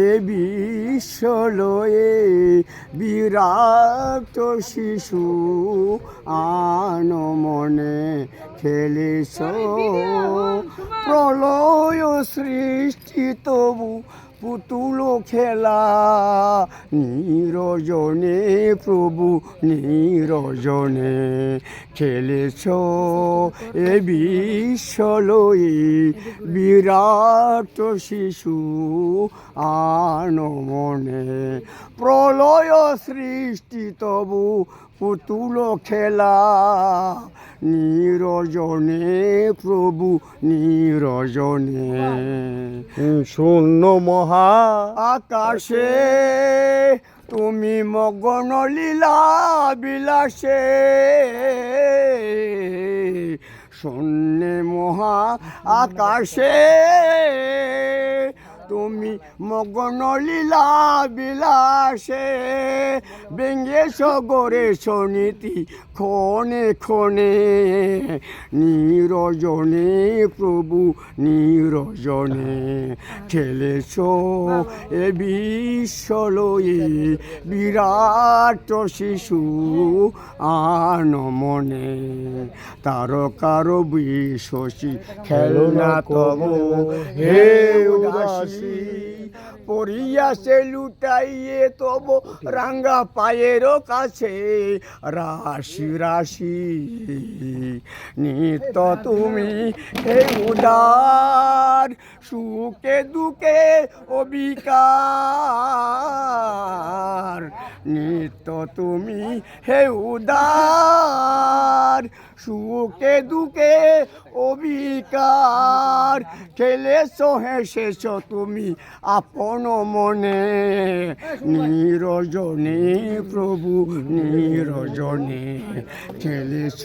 এ বিশ্বলয়ে বিরাট শিশু আনমনে খেলেছ প্রলয় সৃষ্টি তবু পুতুল খেলা নিরজনে প্রভু নিরজনে খেলেছ এ বিশ্বলয়ে বিরাট শিশু আনমনে প্রলয় সৃষ্টি তবু পুতুল খেলা নিরজনে প্রভু নিরজনে শূন্য মহা আকাশে তুমি মগন লীলা বিলাসে শূন্যে মহা আকাশে তুমি মগন লীলা বিলাসে ব্যঙ্গেশ গড়েছ নীতি ক্ষণে ক্ষণে নিরজনে প্রভু নিরজনে খেলেছ এ বিশ্বলয়ে বিরাট শিশু আনমনে তারকার বিশ্বসী খেলনা তব হে উদাসী পরিয়াছে লুটাইয়ে তব রাঙ্গা পায়ের কাছে রাশি রাশি নিত্য তুমি হে উদার সুখে দুঃখে অবিকার নিত্য তুমি হে উদার সুখে দুঃখে অবিকার খেলেছ হেসেছ তুমি আপন মনে নিরজনে প্রভু নিরজনে খেলেছ।